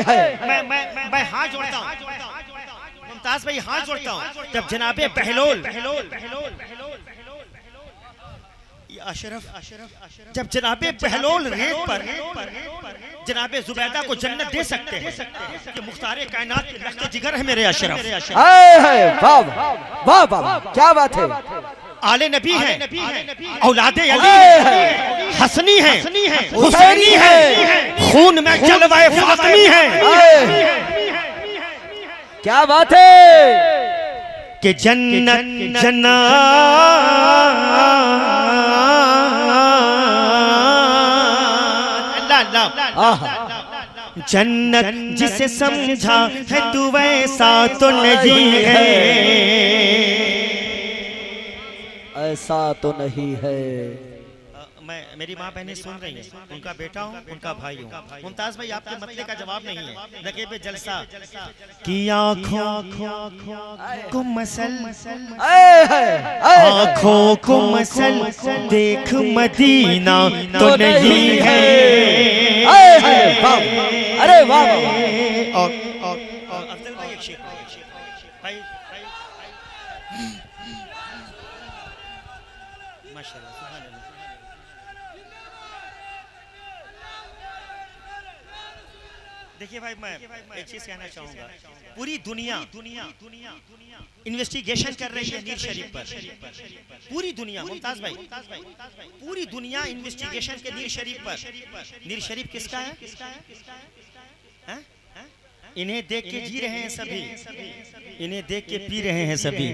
मैं हाथ जोड़ता हूँ मुमताज भाई, हाथ जोड़ता हूँ। जब जनाबे बहलोल अशरफ जब जनाबे बहलोल रेत पर जनाबे जुबैदा को जन्नत दे सकते हैं, कि मुख्तारे कायनात के लख्ते जिगर है मेरे अशरफ। वाह वाह वाह, क्या बात है। आले नबी है, औलादे अली हसनी है, हुसैनी है, खून में जलवाए फातिमी है। क्या बात है कि जन्नत जन्नत जिसे समझा है तू वैसा तो नहीं है, ऐसा तो नहीं है। मेरी माँ बहनें सुन रही हैं, उनका बेटा हूँ, उनका भाई हूँ। मुमताज भाई आपके मतले का जवाब नहीं है। नकेबे जलसा की आँखों को मसल, आँखों को मसल देख मदीना तो नहीं है। अरे वाह। और अफजल भाई एक शेर भाई माशाल्लाह सुभान अल्लाह। देखिए भाई, मैं एक चीज कहना चाहूंगा। पूरी दुनिया इन्वेस्टिगेशन कर रही है नीर शरीफ पर। पूरी दुनिया, मुमताज भाई, पूरी दुनिया इन्वेस्टिगेशन के नीर शरीफ पर। नीर शरीफ किसका है? इन्हें देख के जी रहे हैं सभी, इन्हें देख के पी रहे हैं सभी।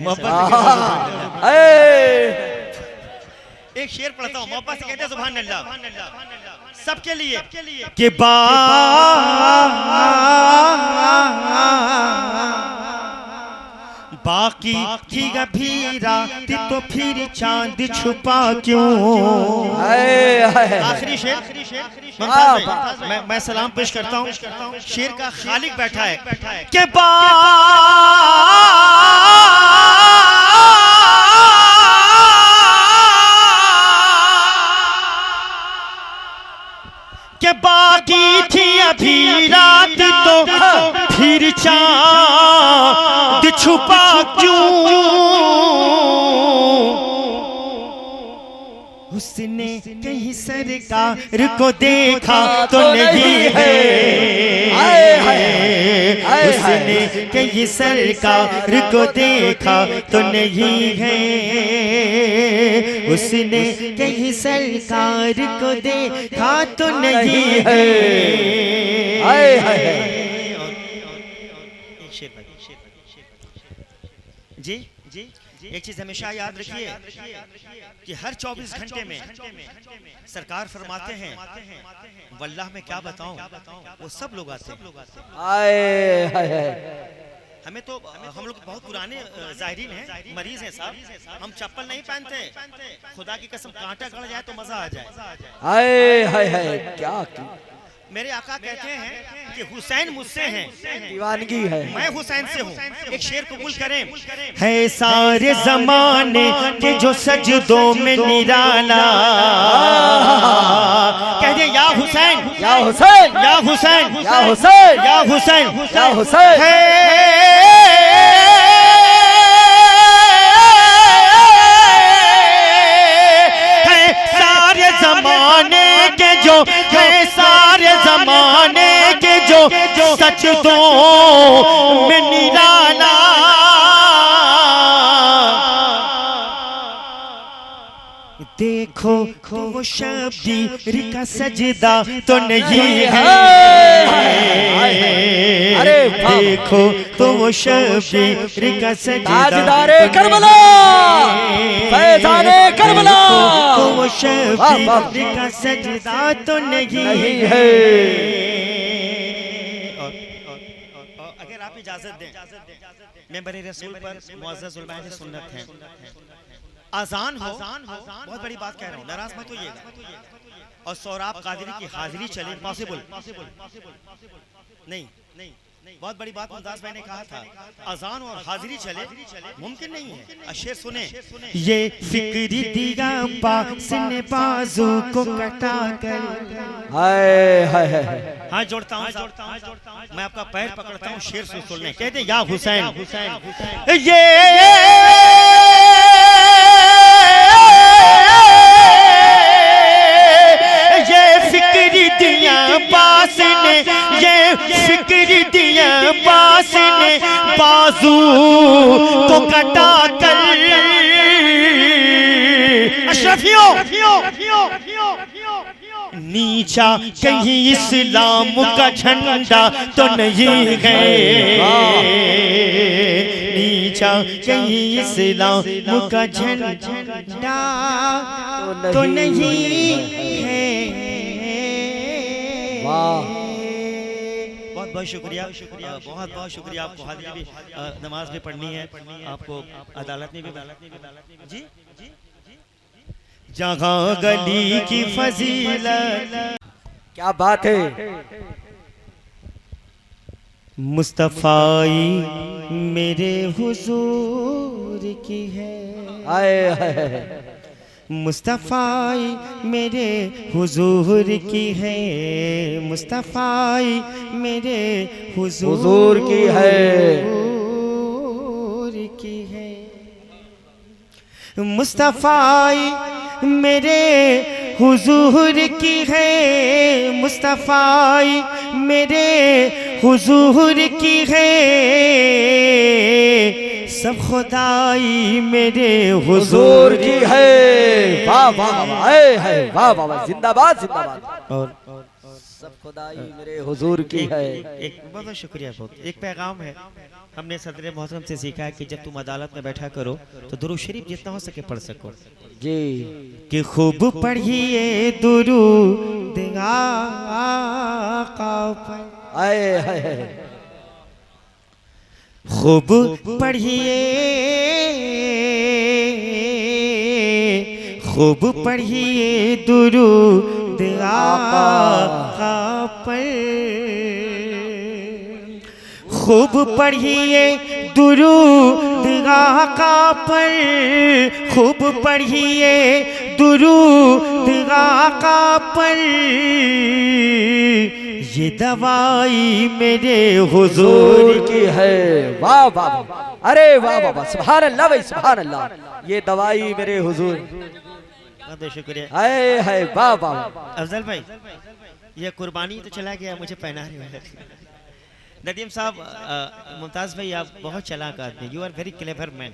एक शेर पढ़ता हूँ, मोहब्बत से कहते हैं सुभान अल्लाह सबके लिए कि बाकी थी अभी रात तो फिर चांद छुपा क्यों। आखिरी शेर मैं सलाम पेश करता हूँ। शेर का खालिक बैठा है कि बाकी थी अभी रात तो फिर चांद छुपा क्यों। उसने कहीं सरकार को देखा तो नहीं है, उसने कहीं सरकार को देखा तो नहीं है, उसने कहीं सरकार को देखा तो नहीं है। जी जी, एक चीज हमेशा याद रखिए कि हर 24 घंटे में सरकार फरमाते हैं, वल्लाह में क्या बताऊं, वो सब लोग आते हैं। हमें तो हम लोग बहुत पुराने जाहिरीन हैं, मरीज हैं साहब, हम चप्पल नहीं पहनते। खुदा की कसम कांटा गड़ जाए तो मजा आ जाए। क्या मेरे आका कहते हैं कि हुसैन मुझसे हैं, दीवानगी है, मैं हुसैन से हूँ। एक शेर कबूल करें। है सारे जमाने के जो सजदों में निराला, कह दे या हुसैन या हुसैन या हुसैन या हुसैन या हुसैन या हुसैन। सारे जमाने के जो है, सारे जमाने के जो सजदों में निराला, देखो तो वो शबीर का सजदा तो नहीं है। अरे देखो तो वो शबीर का सजदा, ताजदारे करबला, फैज़ाने करबला, तो वो शबीर का सजदा तो नहीं है। अगर आप इजाजत दें, मेंबर रसूल पर मुअज़्ज़ज़ उलमाए सुन्नत हैं, आजान हो, बहुत बड़ी बात कह रहा हूँ, नाराज मत होइएगा, और सौराब कादरी की हाजिरी चले, पॉसिबल नहीं, बहुत बड़ी बात मुमताज भाई ने कहा था, अजान और हाजिरी चले मुमकिन नहीं है। शेर सुने, ये फिक्री दिया बास ने बाजू को कटा कर। हाय हाय हाय। हाँ जोड़ता हूँ, मैं आपका पैर पकड़ता हूँ, शेर सुन लें। कहते या हुसैन, ये फिक्री दिया बास ने, ये फिक्री दिया बास ने बाजू को कटा कर। अशरफियों नीचा कहीं इस्लाम का झंडा तो नहीं है, नीचा कहीं इस्लाम का झंडा तो नहीं है। बहुत बहुत शुक्रिया, बहुत बहुत शुक्रिया आपको। हाजिरी भी, नमाज भी पढ़नी है आपको, अदालत में भी जी। जहाँ गली की फजीलत, क्या बात है। मुस्तफाई मेरे हुजूर की है। हाय हाय हाय। मुस्तफाई मेरे हुजूर की है, मुस्तफाई मेरे हुजूर की है, की है। मुस्तफाई मेरे हुजूर की है, मुस्तफाई मेरे हुजूर की है। सब खुदाई मेरे हुजूर की है। वाह वाह वाह, है वाह वाह वाह, जिंदाबाद जिंदाबाद। और सब खुदाई मेरे हुजूर की है। एक बहुत शुक्रिया। बहुत एक पैगाम है, हमने सदर मोहतरम से सीखा है कि जब तुम अदालत में बैठा करो तो दुरूद शरीफ जितना हो सके पढ़ सको जी। कि खूब पढ़िए दुरूद आका पर। आए हाय। खूब पढ़िए, खूब पढ़िए दुरूद आका पर। खूब पढ़िए दुरूद आका पर, खूब पढ़िए दुरूद आका पर। ये दवाई मेरे हुजूर की है। वाह वाह, अरे वाह वाह, सुभान अल्लाह भाई, सुभान अल्लाह। ये दवाई मेरे हुजूर। बहुत शुक्रिया। हाय हाय, वाह वाह। अफजल भाई, ये कुर्बानी तो चला गया, मुझे पहना रहे हैं। नदीम साहब, मुमताज भाई आप बहुत चालाक आदमी, you are very clever man.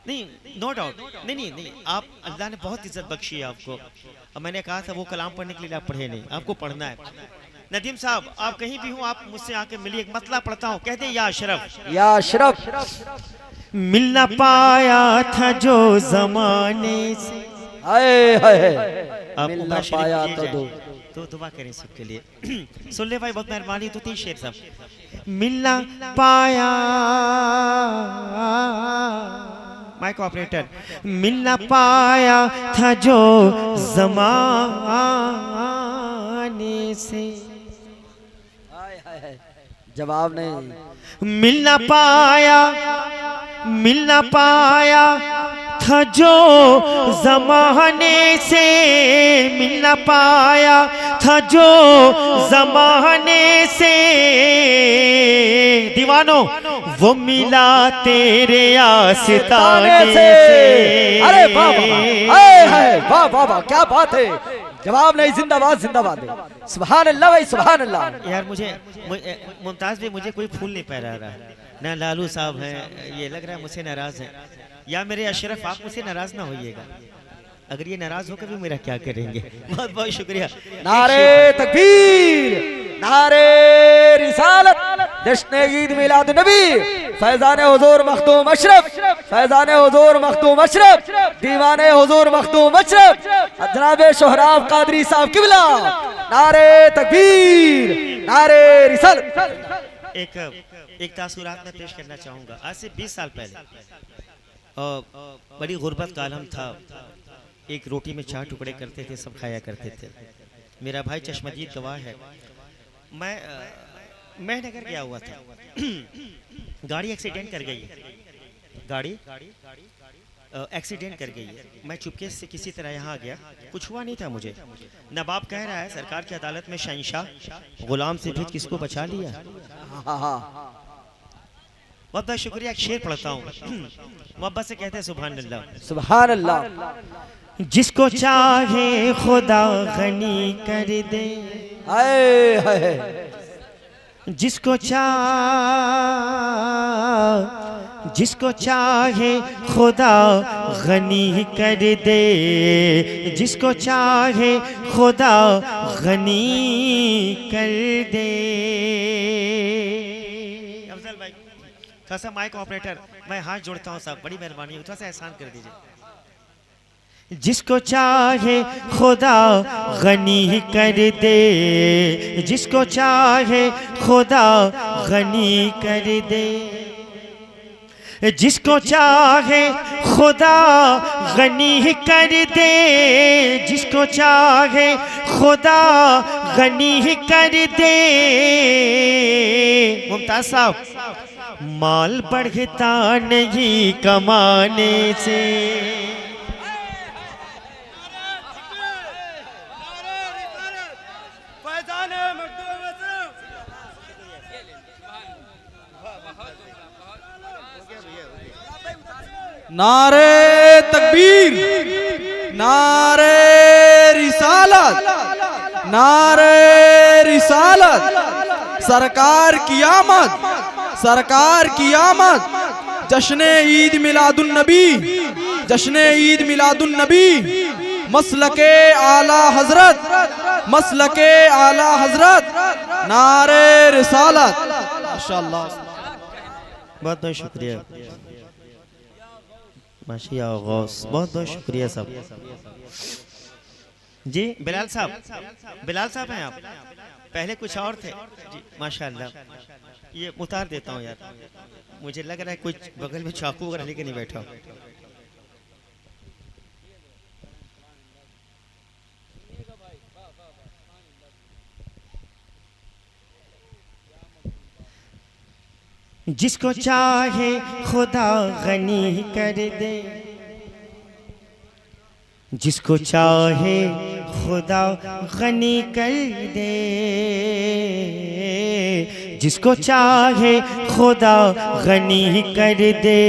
नहीं, नो डाउट, नहीं, आप, अल्लाह ने बहुत इज्जत बख्शी है आपको। और मैंने कहा था वो कलाम पढ़ने के लिए आप पढ़े नहीं, आपको पढ़ना है। नदीम साहब, आप कहीं भी हो, आप मुझसे आके मिलिए, एक मतला पढ़ता हूँ। कहते हैं या अशरफ, या अशरफ मिल ना पाया था जो जमाने से। हाय हाय, आप मिल ना पाया तो दुआ करें सबके लिए। सुन ले भाई, बहुत मेहरबानी। तो 3 शेर सब। मिलना पाया, माइक ऑपरेटर, मिलना पाया था जो जमाने से। जवाब नहीं। मिलना पाया, मिलना पाया था जो जमाने से, मिलना पाया था जो जमाने से। दीवानों वो मिला तेरे आस्ताने से। अरे वाह वाह, वाह वाह वाह, क्या बात है। जवाब नहीं, जिंदाबाद जिंदाबाद। सुभान अल्लाह भाई, सुभान अल्लाह। यार मुझे मुमताज भी, मुझे कोई फूल नहीं पहरा रहा है ना। लालू साहब हैं, ये लग रहा है मुझसे नाराज हैं। या मेरे अशरफ, आप मुझसे नाराज ना होइएगा। अगर ये नाराज होकर भी मेरा क्या करेंगे। बहुत बहुत शुक्रिया। नारे तकबीर, नारे रिसालत, जश्न ईद मिलाद नबी, फैजान हुजूर मखदूम अशरफ, फैजान हुजूर मखदूम अशरफ, दीवाने हुजूर मखदूम अशरफ, जनाब सोहराब कादरी साहब किबला। नारे तकबीर, नारे रिसालत। एक तासुरात में पेश करना चाहूँगा। आज से 20 साल पहले बड़ी गुर्बत का आलम था। एक रोटी में 4 टुकड़े करते थे, सब खाया करते थे। मेरा भाई चश्मदीद गवाह है। मैं नगर गया हुआ था। गाड़ी एक्सीडेंट कर गई है, गाड़ी एक्सीडेंट कर गई है। मैं चुपके से किसी तरह यहाँ आ गया, कुछ हुआ नहीं था मुझे। नवाब कह रहा है सरकार की अदालत में शहंशाह गुलाम से भी किसको बचा लिया। बहुत बहुत शुक्रिया। एक शेर पढ़ता हूँ, मोहब्बत से कहते हैं सुभान अल्लाह। सुभान अल्लाह। जिसको चाहे खुदा गनी कर दे, हाय हाय। जिसको चाहे खुदा गनी कर दे, जिसको चाहे खुदा गनी कर दे। अफजल भाई थोड़ा सा माइक ऑपरेटर, मैं हाथ जोड़ता हूँ साहब, बड़ी मेहरबानी है, थोड़ा सा एहसान कर दीजिए। जिसको चाहे खुदा गनी कर दे, जिसको चाहे खुदा गनी कर दे, जिसको चाहे खुदा गनी कर दे, जिसको चाहे खुदा गनी कर दे। मुमताज साहब, माल बढ़ता नहीं कमाने से, नारे तकबीर, नारे रिसालत, नारे रिसालत, सरकार की आमद, सरकार की आमद। जश्न ईद मिलादुन नबी, जश्न ईद मिलादुन नबी, मसलके आला हजरत, मसलके आला हजरत, नारे रिसालत। माशाअल्लाह, बहुत बहुत शुक्रिया माशिया गौस, बहुत बहुत शुक्रिया साहब। जी बिलाल साहब, बिलाल साहब हैं आप, पहले कुछ और थे जी, माशाअल्लाह। ये उतार देता हूँ यार, मुझे लग रहा है कुछ बगल में चाकू वगैरह लेके नहीं बैठा। जिसको चाहे खुदा गनी कर दे, जिसको चाहे खुदा गनी कर दे, जिसको चाहे खुदा गनी कर दे,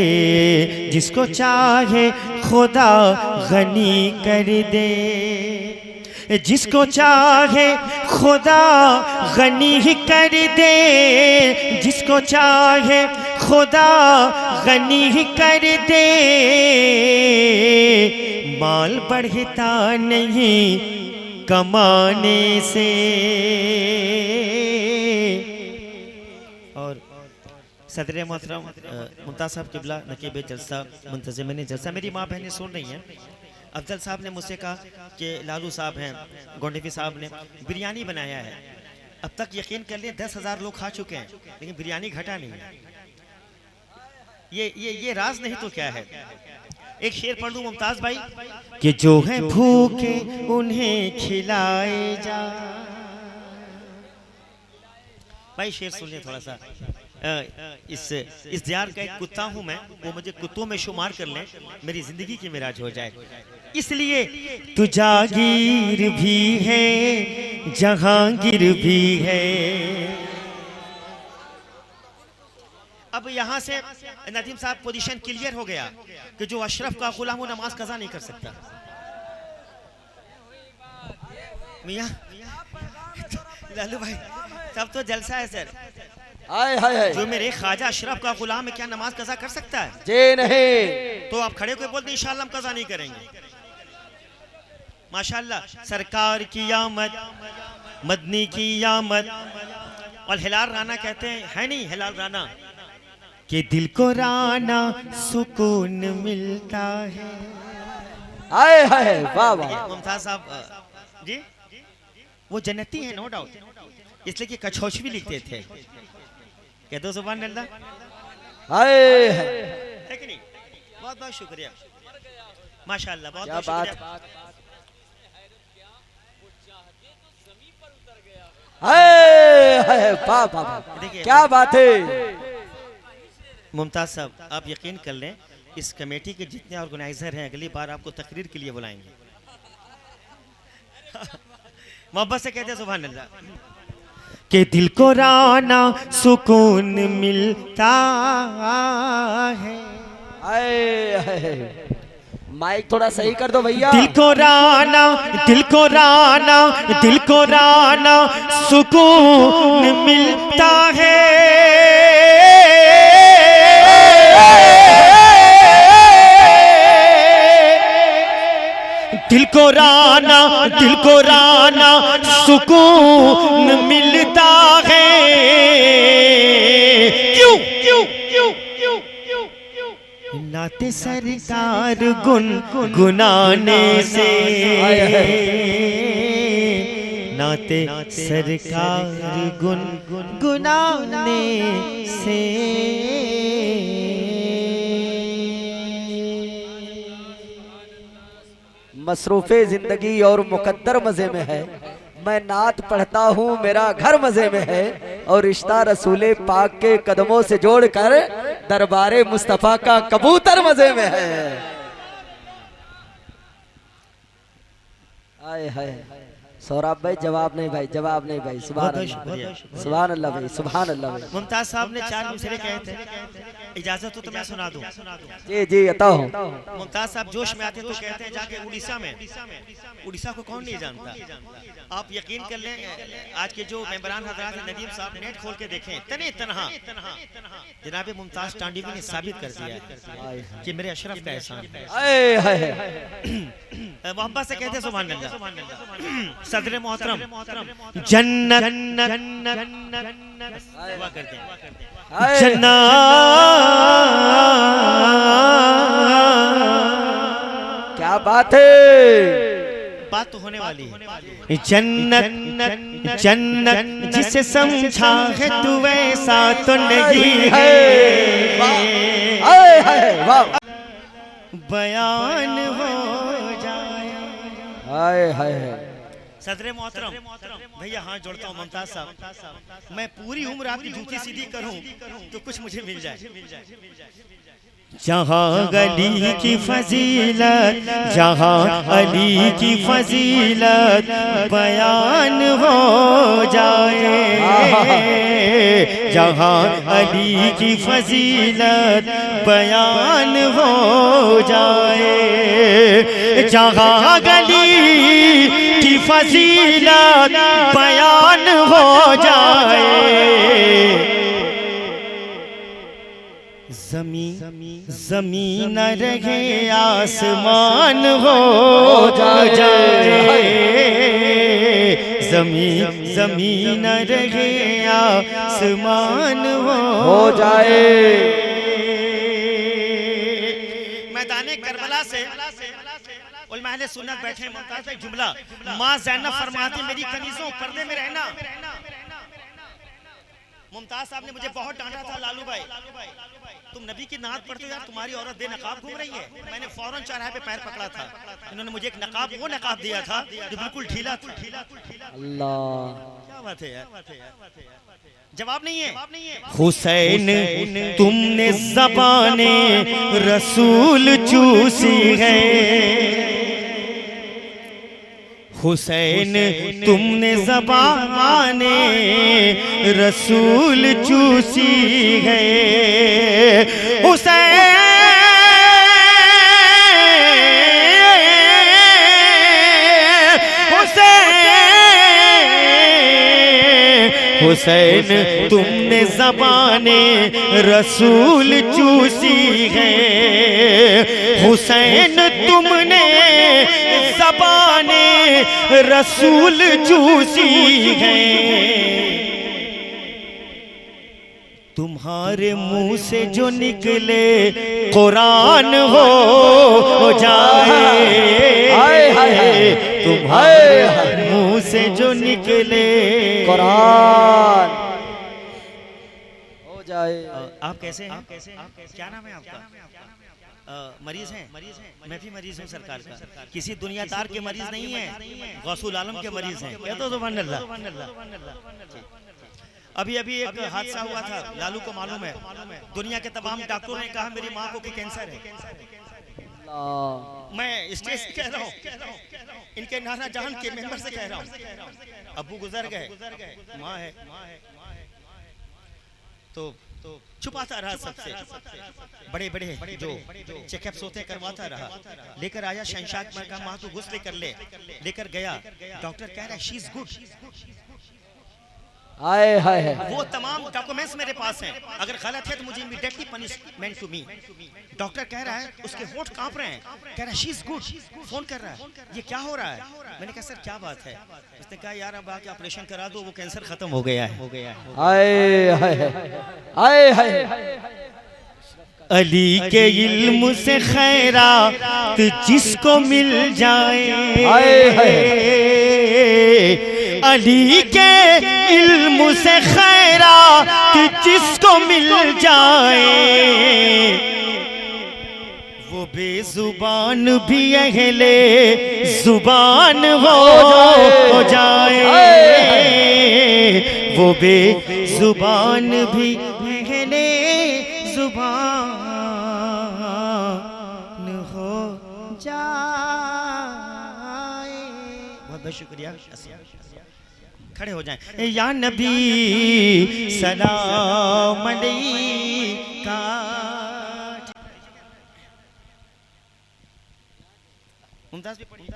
जिसको चाहे खुदा गनी कर दे, जिसको चाहे खुदा गनी कर दे, जिसको चाहे खुदा गनी कर दे। माल बढ़ता नहीं कमाने से। और सदर मोहतरम मुमताज साहब किबला नकीब जलसा मुंतज़िमिन जलसा, मेरी माँ बहनें सुन रही हैं। अफजल साहब ने मुझसे कहा कि लालू साहब हैं, गोंडेफी साहब ने बिरयानी बनाया है। अब तक यकीन कर लें 10,000 लोग खा चुके हैं, लेकिन बिरयानी घटा नहीं है। ये राज नहीं तो क्या है। एक शेर पढ़ दूं मुमताज भाई, कि जो है भूखे उन्हें खिलाए जा। भाई शेर सुन ले थोड़ा सा। इस दियार का एक कुत्ता हूं मैं, वो मुझे कुत्तों में शुमार कर लें, मेरी जिंदगी की मिराज हो जाए। इसलिए तू जागीर भी है, जहांगीर भी है। अब यहाँ से नदीम साहब पोजीशन क्लियर हो गया कि जो अशरफ का गुलाम वो नमाज कज़ा नहीं कर सकता। मियां लालू भाई तब तो जलसा है सर। हाय हाय हाय। जो मेरे ख्वाजा अशरफ का गुलाम है क्या नमाज कज़ा कर सकता है? जी नहीं। तो आप खड़े होकर बोलते इंशाअल्लाह हम कज़ा नहीं करेंगे। माशाअल्लाह, सरकार की आमद, मदनी की आमद। और हिलाल राना कहते हैं, है नहीं हिलाल राना, कि दिल को राना सुकून मिलता है। हाय हाय वाह वाह। मुमताज साहब जी वो जन्नती है नो डाउट, इसलिए कि कछौच भी लिखते थे। कह दो सुभान अल्लाह। हाय है कि नहीं? बहुत बहुत शुक्रिया माशाअल्लाह, बहुत बहुत शुक्रिया। हाय हाय वाह वाह वाह, क्या बात है। मुमताज साहब, आप यकीन कर लें, इस कमेटी के जितने ऑर्गेनाइजर हैं अगली बार आपको तकरीर के लिए बुलाएंगे। मोहब्बत से कहते हैं सुभान अल्लाह। कि दिल को राना सुकून मिलता है। हाय हाय, माइक थोड़ा सही कर दो भैया। दिल को राना, दिल को राना, दिल को राना सुकून मिलता है। दिल को राना, दिल को राना सुकून मिलता है। क्यों क्यों क्यों क्यों क्यों क्यों नाते सरकार गुनाने से, नाते सरकार गुनाने से। मसरूफे जिंदगी और मुकद्दर मजे में है, मैं नात पढ़ता हूँ मेरा घर मजे में है, और रिश्ता रसूले पाक के कदमों से जोड़कर दरबारे मुस्तफा का कबूतर मजे में है। आए हाय, सौरभ भाई जवाब नहीं भाई, जवाब नहीं भाई। सुभान अल्लाह, सुभान अल्लाह भाई, सुभान अल्लाह भाई। मुमताज साहब ने 4 मिसरे कहे थे, इजाजत हो तो मैं सुना दूं। जी जी अता हूँ। मुमताज साहब जोश में आते तो कहते हैं जाके उड़ीसा में, उड़ीसा को कौन नहीं जानता। आप यकीन कर लें, आज के जो मेंबरान हजरात नदीम साहब नेट खोल के देखें, तने तनहा जनाब मुमताज टांडीवी ने साबित कर दिया कि मेरे अशरफ का एहसान है। मोहब्बत से कहते हैं सुभान अल्लाह। सदर मोहतरम जन्नत दुआ करते हैं, जन्नत क्या बात है, बात तो होने वाली है। जन्नत जन्नत जिसे समझा है तू वैसा तो नहीं है, बयान हो जाए। हाय हाय, सदर मोहतरम भैया हाथ जोड़ता हूँ मुमताज साहब, मैं पूरी उम्र आपकी जूती सीधी करूं तो कुछ मुझे मिल जाए। जहाँ अली की फजीलत, जहाँ अली की फजीलत बयान हो जाए, जहाँ अली की फजीलत बयान हो जाए, जहाँ अली की फजीलत बयान हो जाए, जमीन न रहे आसमान हो जाए, जमीन न रहे आसमान हो जाए। मैदाने करबला से उलमा अहले सुन्नत बैठे हैं। मुमताज का एक जुमला, माँ ज़ैनब फरमाती मेरी कनीज़ों पर्दे में रहना। मुमताज साहब ने मुझे बहुत डांटा था, लालू भाई तुम नबी की नात पढ़ते हो यार, तुम्हारी औरत बेनकाब घूम रही है। मैंने फौरन चौराहे पे पैर पकड़ा था, इन्होंने मुझे एक नकाब, वो नकाब दिया था जो बिल्कुल ढीला था। अल्लाह, क्या बात है यार, जवाब नहीं है। हुसैन तुमने ज़बाने रसूल चूसी है, हुसैन तुमने ज़बाने रसूल चूसी है, हुसैन हुसैन तुमने ज़बाने रसूल चूसी है, हुसैन तुमने ज़बाने रसूल चूसी है, तुम्हारे मुंह से जो निकले कुरान हो जाए, तुम्हारे मुंह से जो निकले कुरान हो जाए। आप कैसे हैं? क्या नाम है आपका? मरीज हैं, मैं भी मरीज हूँ सरकार का, किसी दुनियादार के मरीज नहीं है, गौसुल आलम के मरीज हैं। क्या तो सुभान अल्लाह। अभी अभी एक हादसा हुआ था, लालू को मालूम है, दुनिया के तमाम डॉक्टरों ने कहा मेरी माँ को कि कैंसर है। मैं स्टेज से कह रहा हूँ, इनके नाना जान के मेंबर से कह रहा हूँ, अब्बू गुजर गए, माँ है, तो छुपाता रहा सबसे, बड़े बड़े जो चेकअप्स होते करवाता रहा, लेकर आया शहंशाह का माँ को गुस्ले कर ले, लेकर गया, डॉक्टर कह रहा है शी इज गुड। आए हाय हाय। वो तमाम डॉक्यूमेंट्स मेरे पास हैं, अगर गलत है तो मुझे immediately punishment to me. Doctor कह रहा है, उसके होंठ कांप रहे हैं, कह रहा है शी इज गुड, फोन कर रहा है, ये क्या हो रहा है? मैंने कहा सर क्या बात है? उसने कहा यार अब आके ऑपरेशन करा दो, वो कैंसर खत्म हो गया है। आए हाय हाय हाय। अली के इल्म से खैरात जिसको मिल जाए, अली के इल्म से खैरात जिसको मिल जाए, वो बेजुबान भी अहले जुबान हो जाए, वो बेजुबान भी अहले जुबान हो जाए। बहुत बहुत शुक्रिया, खड़े हो जाएं। या नबी सलाम अलैका। मुमताज भी पढ़िए।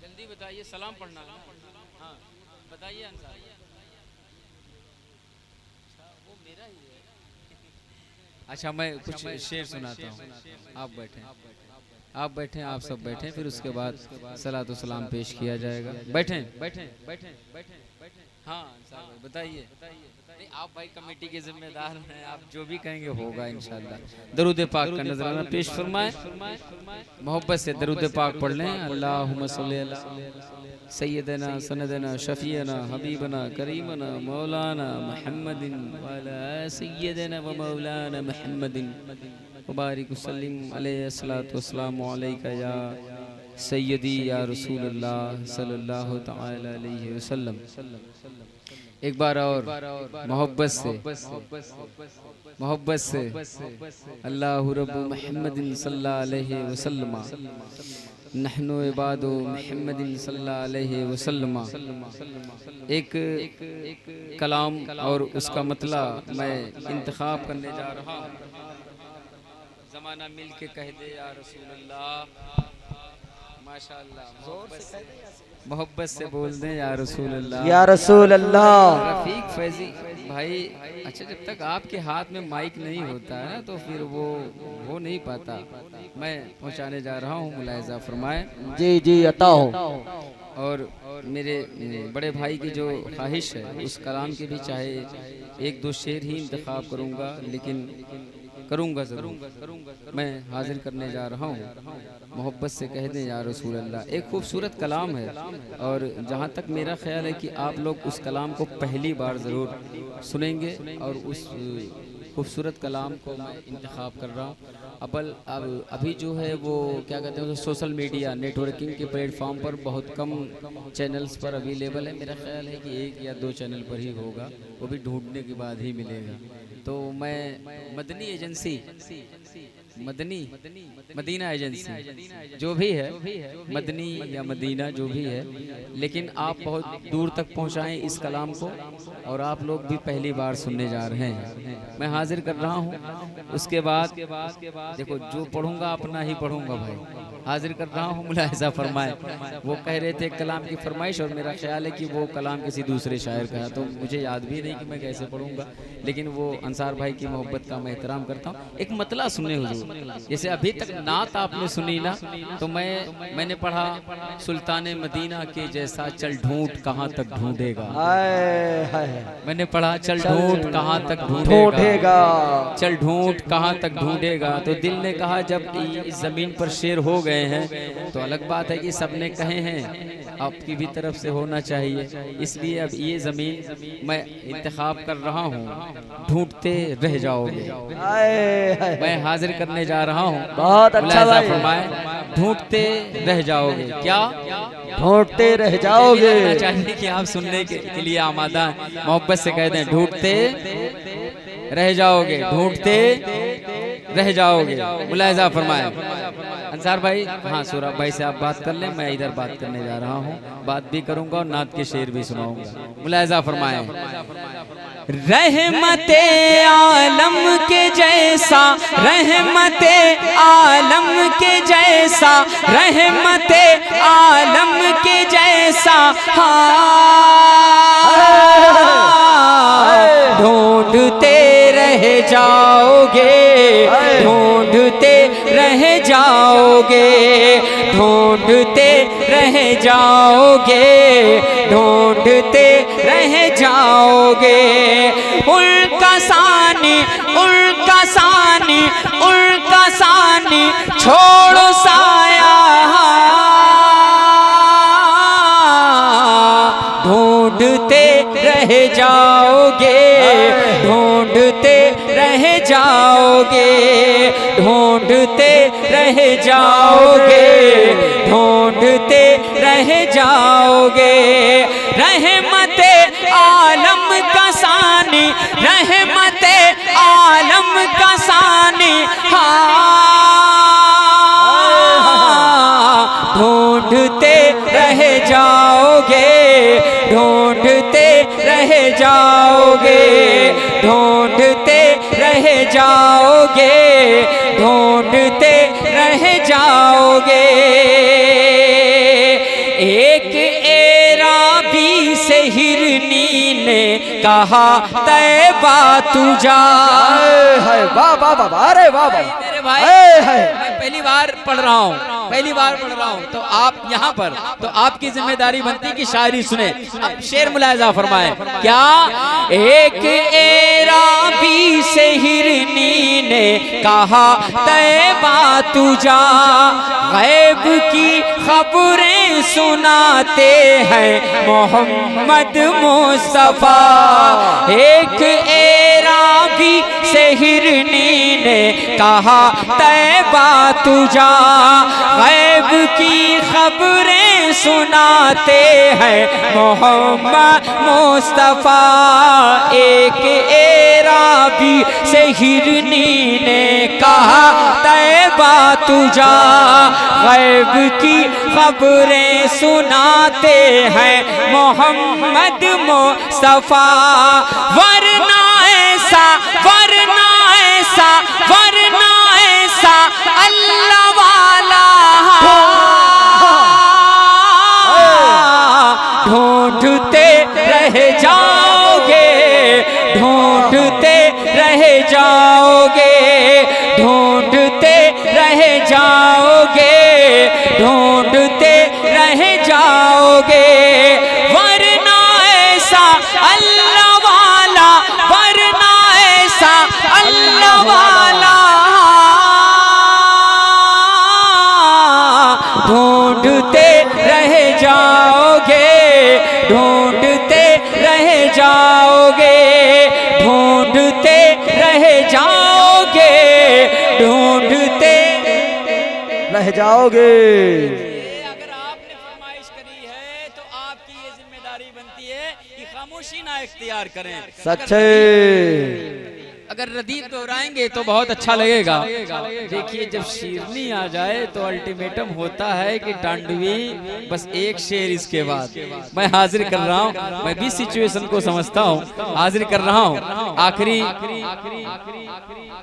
जल्दी बताइए, सलाम पढ़ना है। हाँ बताइए अंसार। वो मेरा ही है। अच्छा मैं कुछ शेर सुनाता हूँ, आप बैठे, आप बैठे, आप सब बैठे, फिर उसके बाद सलातो सलाम पेश किया जाएगा। बैठे बैठे बैठे बैठे बैठे। हाँ अंसार भाई बताइए। नहीं आप भाई कमेटी के जिम्मेदार हैं, आप जो भी कहेंगे होगा इंशाल्लाह। दरूद पाक का नजराना पेश फरमाए, मोहब्बत से दरूद पाक पढ़ लें। अल्लाहुम्मा सल्ली अला सय्यदना सनदना शफीना हबीबना करीमना मौलाना मुहम्मदिन व अला सय्यदना व मौलाना मुहम्मदिन मुबारिक वसल्लिम अलैहि सल्लतु वस्सलामु अलैका या सय्यदी या रसूलुल्लाह सल्लल्लाहु तआला अलैहि वसल्लम। एक बार और मोहब्बत से अल्लाहु रब्बु मुहम्मदिन सल्लल्लाहु अलैहि वसल्लम नहनु इबादु मुहम्मदिन सल्लल्लाहु अलैहि वसल्लम। एक कलाम और उसका मतलब मैं इंतखाब करने जा रहा हूँ। ज़माना मिल के कह दे या रसूल अल्लाह, माशाअल्लाह। मोहब्बत से बोल दें या रसूल अल्लाह, या रसूल अल्लाह। रफीक फैजी भाई, अच्छा जब तक आपके हाथ में माइक नहीं होता है ना तो फिर वो हो नहीं पाता। मैं पहुंचाने जा रहा हूँ, मुलाहिजा फरमाए। जी जी अता हो। और मेरे बड़े भाई की जो ख्वाहिश है उस कलाम के भी चाहे एक दो शेर ही इंतखाब करूँगा, लेकिन करूँगा ज़रूर। मैं हाजिर करने जा रहा हूँ। मोहब्बत से कह दें या रसूल अल्लाह। एक खूबसूरत कलाम है और जहाँ तक मेरा ख्याल है कि आप लोग उस कलाम को पहली बार ज़रूर सुनेंगे और उस खूबसूरत कलाम को मैं इंतखाब कर रहा हूँ। अभी जो है वो क्या कहते हैं, सोशल मीडिया नेटवर्किंग के प्लेटफॉर्म पर बहुत कम चैनल्स पर अवेलेबल है। मेरा ख्याल है कि 1 या 2 चैनल पर ही होगा, वो भी ढूंढने के बाद ही मिलेगा। तो मैं मदनी एजेंसी, मदीना एजेंसी जो भी है, मदनी या मदीना जो भी है, लेकिन आप बहुत दूर तक पहुंचाएं इस कलाम को और आप लोग भी पहली बार सुनने जा रहे हैं। मैं हाजिर कर रहा हूं। उसके बाद देखो जो पढ़ूंगा अपना ही पढ़ूंगा भाई। हाजिर कर रहा हूँ, मुलाहिजा फरमाए। वो कह रहे थे कलाम की फरमाइश और मेरा ख्याल है कि वो कलाम किसी दूसरे शायर का है, तो मुझे याद भी नहीं कि मैं कैसे पढ़ूंगा, लेकिन वो अंसार भाई की मोहब्बत का मैं एहतराम करता हूँ। एक मतला सुनने हुजूर, जैसे अभी तक नात आपने सुनी ना, तो मैंने पढ़ा सुल्तान मदीना के जैसा चल ढूंढ कहाँ तक ढूंढेगा। मैंने पढ़ा चल ढूंढ कहाँ तक ढूंढेगा, चल ढूंढ कहाँ तक ढूंढेगा। तो दिल ने कहा जब इस जमीन पर शेर हो गए हैं तो अलग बात है कि सबने कहे हैं, आपकी भी तरफ से होना चाहिए। इसलिए अब ये जमीन मैं इंतखाब कर रहा हूँ, ढूंढते रह जाओगे। मैं हाजिर करने जा रहा हूँ, बहुत अच्छा भाई, फरमाए ढूंढते रह जाओगे। क्या ढूंढते रह जाओगे? चाहिए कि आप सुनने के लिए आमादा मोहब्बत से कह दें, ढूंढते रह जाओगे, ढूंढते रह जाओगे। मुलाहिजा फरमाए अंसार भाई। हाँ सूरब भाई से आप बात कर लें, मैं इधर बात करने जा रहा हूँ, बात भी करूंगा और नात के शेर भी सुनाऊंगा। मुलाहिजा फरमाए रहमते आलम के जैसा, रहमते आलम के जैसा, रहमते आलम के जैसा, ढूंढते रह जाओगे, ढूंढते रह जाओगे, ढूंढते रह जाओगे, ढूंढते रह जाओगे। उल्का सानी, उल्का सानी, उल्का सानी छोड़ो साया, ढूंढते रह जाओगे, ढूंढते रह जाओगे, ढूंढते रह जाओगे, ढूंढते रह जाओगे। रहमते आलम का सानी, रहमते आलम का सानी, ढूंढते रह जाओगे, ढूंढते रह जाओगे, ढूंढते रह जाओगे, ढूंढते रह जाओगे। एक एराबी से हिरनी ने कहा तैबा तू जा। वाह वाह वाह, अरे वाह वाह मेरे भाई, मैं पहली बार पढ़ रहा हूँ, पहली बार पढ़ रहा हूँ, तो आप यहाँ पर तो आपकी जिम्मेदारी बनती कि शायरी सुने। अब शेर मुलाहिजा फरमाए। क्या एक एराबी से हिरनी ने कहा तैबा तू जा, गैब की खबरें सुनाते हैं मोहम्मद मुस्तफा। एक एराबी से हिरनी ने कहा तैबा तू जा, गैब की खबरें सुनाते हैं मोहम्मद मुस्तफा। एक एराबी से हिरनी ने कहा तैबा तू जा, गैब की खबरें सुनाते हैं मोहम्मद मुस्तफा। वरना ऐसा, वरना ऐसा, वरना ऐसा अल्लाह वाला ढूंढते रह जाओगे, ढूंढते रह जाओगे, ढूंढते रह जाओगे, ढूंढते रह जाओगे। वरना ऐसा अल्लाह वाला, वरना ऐसा अल्लाह वाला ढूंढते रह जाओगे, ढूंढते रह जाओगे, ढूंढते रह जाओगे, ढूंढते रह जाओगे। अगर आपने फरमाइश करी है तो आपकी ये जिम्मेदारी बनती है कि खामोशी ना इख्तियार करें। सच्चे अगर रदीफ दोहराएंगे तो बहुत अच्छा लगेगा। देखिए जब शेरनी आ जाए तो अल्टीमेटम होता है कि टांडवी बस एक शेर इसके बाद। मैं हाजिर कर रहा हूँ, मैं भी सिचुएशन को समझता हूँ, हाजिर कर रहा हूँ। आखिरी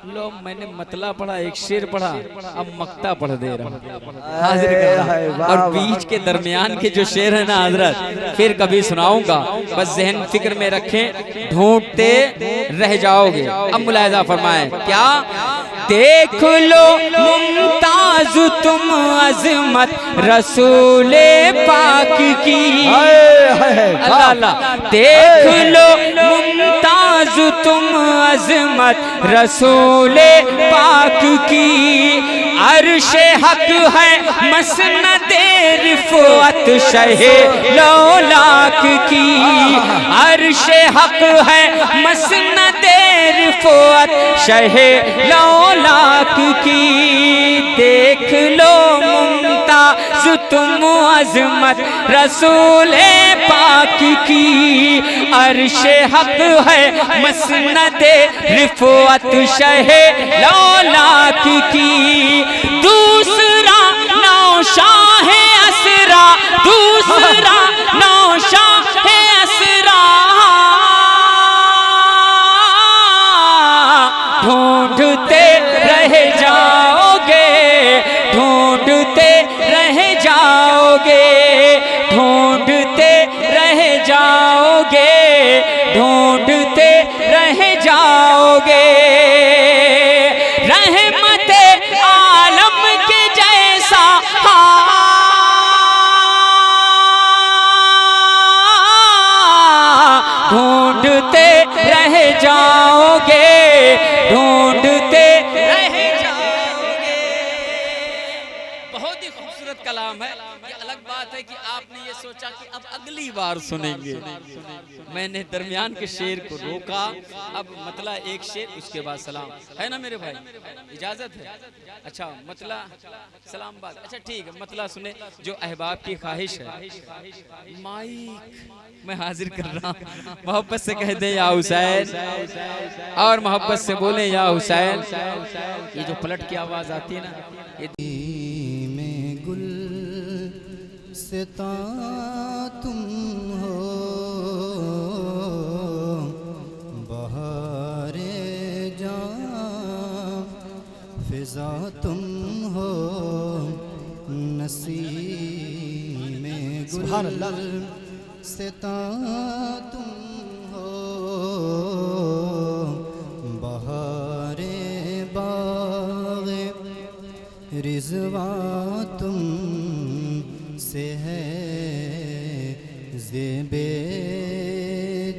लो मैंने मतला पढ़ा, एक शेर पढ़ा, अब मक्ता पढ़ दे रहा हूँ, हाजिर कर रहा हूँ। और बीच के दरमियान के जो शेर है ना हजरत फिर कभी सुनाऊंगा, बस जहन फिक्र में रखें, ढूंढते रह जाओगे। अब मुलाहिजा फरमाएं। क्या देख लो मुमताज तुम अजमत रसूले पाक की। अल्लाह अल्लाह। देख लो मुमताज तुम अजमत रसूले पाक की। अर्शे हक है मसनदे रिफ़अत शहे लौलाक की। अर्शे हक है मसनदे रिफ़अत शहे लौलाक की। देख लो मुमताज तुम अजमत रसूले पाक की। अर्शे हक है मसनदे रिफ़अत शहे लौलाक की। दूसरा नौशाह असरा, दूसरा नौशाह असरा ढूंढते रह जाओगे, ढूंढते रह जाओगे, ढूंढते रह जाओगे, ढूंढते रह जाओगे। रहमते आलम के जैसा ढूंढते रह जाओगे, ढूंढते रह जाओगे। बहुत ही खूबसूरत कलाम है। ये अलग बात है कि आपने ये सोचा कि अब अगली बार सुनेंगे। मैंने दरमियान के शेर को रोका। अब मतला एक शेर, उसके बाद सलाम, है ना मेरे भाई? इजाजत है? अच्छा मतला सलाम बाद। अच्छा ठीक है, मतला सुने। जो अहबाब की ख्वाहिश है, माइक मैं हाजिर कर रहा हूँ। मोहब्बत से कह दे या हुसैन, और मोहब्बत से बोले या हुसैन। ये जो पलट की आवाज आती है ना, ये में गुल सिता तुम हो, बहारे जां फिजा तुम हो, नसीमे गुल सिता तुम हो, बहारे बाग़े रिज़वा तुम से है, ज़ेबे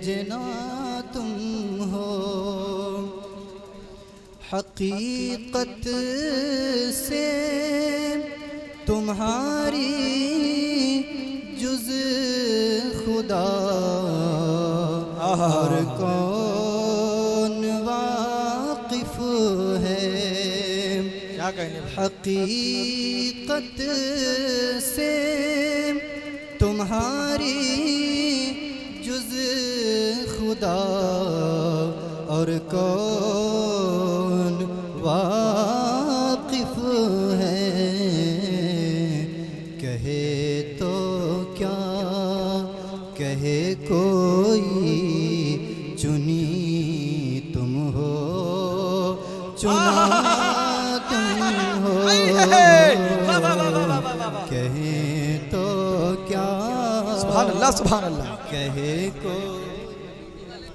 जना तुम हो। हकीकत से तुम्हारी जुज़ खुदा और कौन वाक़िफ़ है। हकीकत से तुम्हारी जुज़ खुदा और कौन वाक़िफ़ है। कहे तो क्या कहे कोई, चुनी तुम हो, चुना कहे तो क्या, सुभान अल्लाह सुभान अल्लाह। कहे को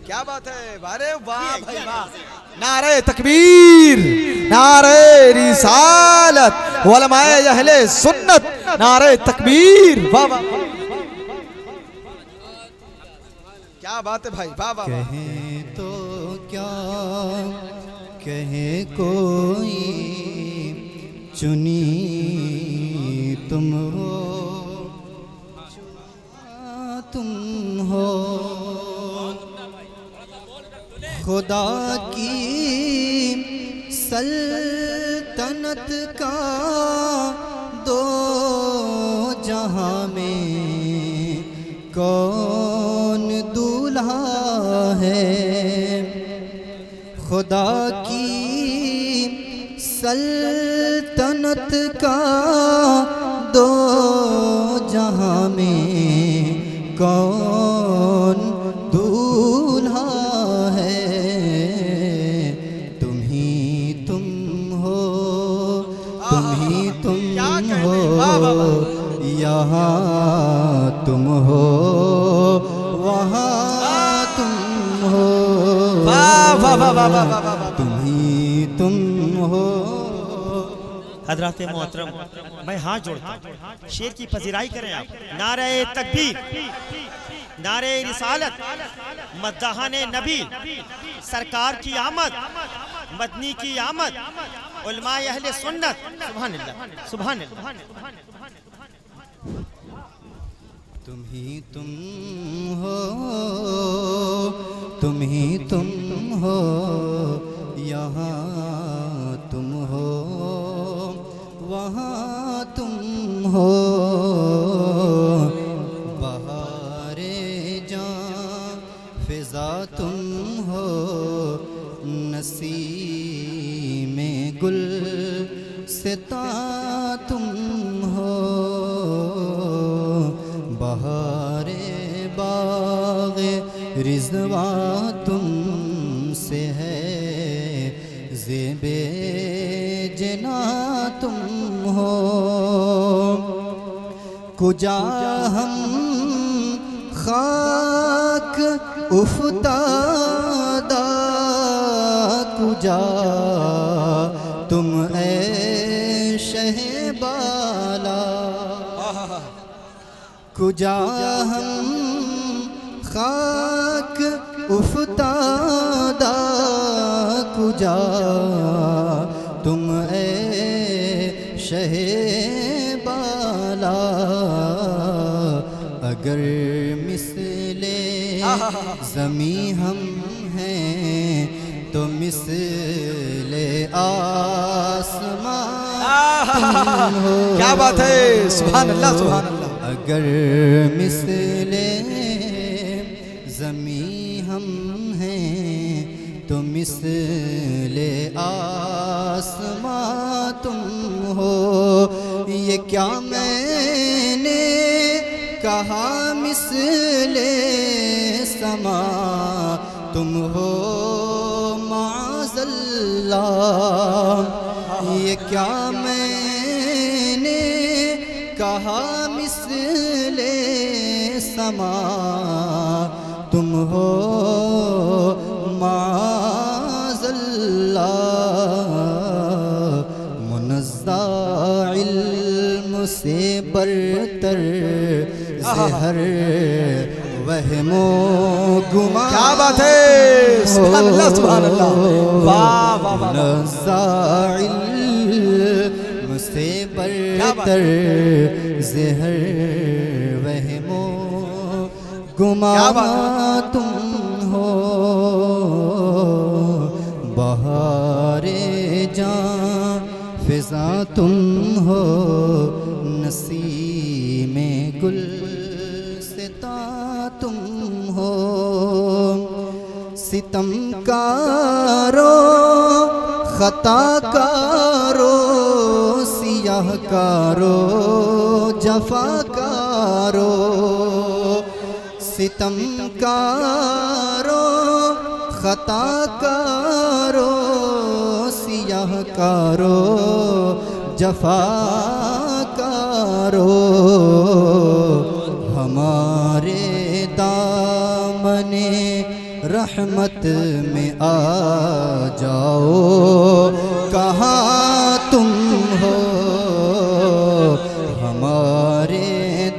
क्या बात है, अरे वाह भाई वाह। नारे तकबीर, नारे रिसालत, उलमाए अहले सुन्नत, नारे तकबीर, वाह वाह। क्या बात है भाई, वाह वाह। कहे तो क्या कहे कोई, चुनी तुम हो, तुम हो। खुदा की सल्तनत का दो जहां में कौन दूल्हा है। खुदा की सल्तनत का दो जहां में कौन दूल्हा है। तुम ही तुम हो, तुम ही तुम हो, यहाँ तुम हो, वहाँ तुम हो। तुम ही तुम हो। हजरत मोहतरम मैं हाथ जोड़ता हूं, शेर की पजीराई करें आप। नारे तकबीर, नारे रिसालत, मद्दाहाने नबी, सरकार की आमद, मदनी की आमद, उलमाए अहले सुन्नत। सुभान अल्लाह, सुभान अल्लाह। तुम ही तुम हो, तुम ही तुम हो, यहाँ तुम हो, वहाँ तुम हो। बहारे जान फिजा तुम हो, नसीमे गुल सिता तुम हो। बहारे बाग़े रिज़वा तुमसे है, ज़ेबे जना तुम हो। कुजा हम खाक उफ्तादा, कुजा तुम ऐ शहबाला। कुजा हम खाक उफ्तादा, कुजा तुम ऐ शहबाला। अगर मिसले ज़मी हम हैं तो मिसले आसमान हो। क्या बात है, सुभान अल्लाह, सुभान अल्लाह। अगर मिसले ज़मी हम हैं तो मिसले आसमां तुम हो। ये क्या मैंने कहा, मिसले समा तुम हो माज़ल्लाह। ये क्या मैंने कहा, मिसले समा तुम हो माज़ल्लाह। मुनज़्ज़ा इल्म से बरतर ज़हर वहमो गुमा। क्या बात है, सुभान अल्लाह, सुभान अल्लाह। वाह वाह वाह। मुनज़्ज़ा इल्म से बरतर ज़हर वहमो गुमा तुम हो। बहारे जान फिजा तुम हो, नसीमे गुल सिता तुम हो। सितमकारो खताकारो, सियाहकारो जफाकारो। सितमकारो खताकारो, सियाहकारो जफाकारो। हमारे दामने रहमत में आ जाओ, कहाँ तुम हो। हमारे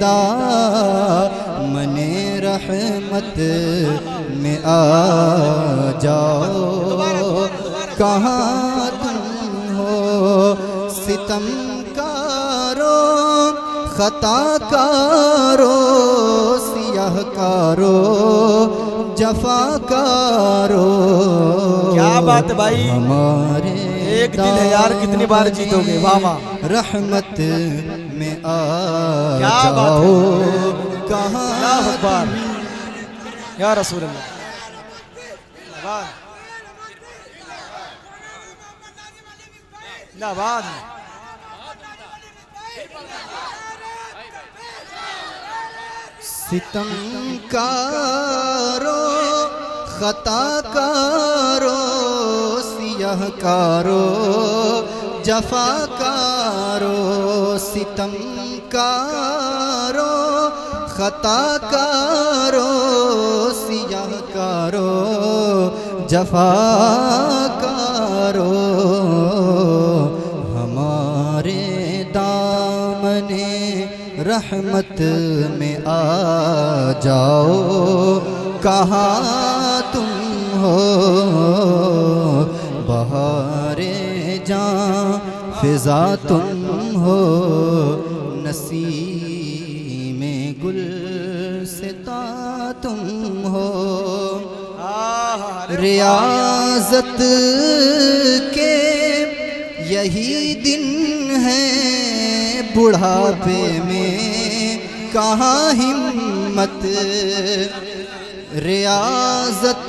दामने रहमत में आ जाओ, कहाँ तुम हो। सितमकारो खताकारो, सियाहकारो जफाकारो। क्या बात है भाई, हमारे एक दिल है यार, कितनी बार जीतोगे। वाह वाह। रहमत में आ क्या बात जाओ, है। कहाँ अल्लाह अकबर, या रसूल अल्लाह। जिंदाबाद। सितमकारो खताकारो, सियाहकारो जफाकारो। सितमकारो खताकारो, सियाहकारो जफाकारो। रहमत में आ जाओ, कहाँ तुम हो बहारे जां फिजा तुम हो, नसीम गुल सिता तुम हो। रियाजत के यही दिन है, बुढ़ापे में कहाँ हिम्मत। रियाजत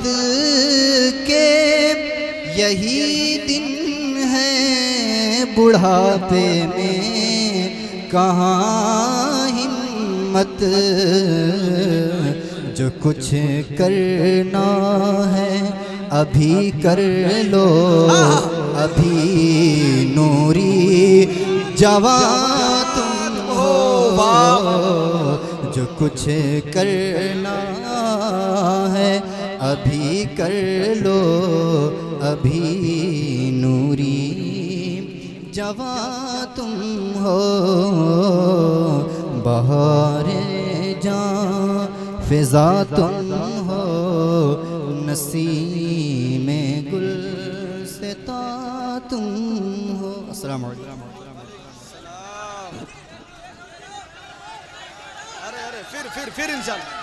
के यही दिन है, बुढ़ापे में कहाँ हिम्मत। जो कुछ करना है अभी कर लो, अभी नूरी जवां तुम हो। जो कुछ करना है अभी कर लो, अभी नूरी जवां तुम हो। बहारे जां फिजा तुम हो, नसीम गुल सिता तुम हो। अस्सलाम वालेकुम। अरे फिर इंशाल्लाह।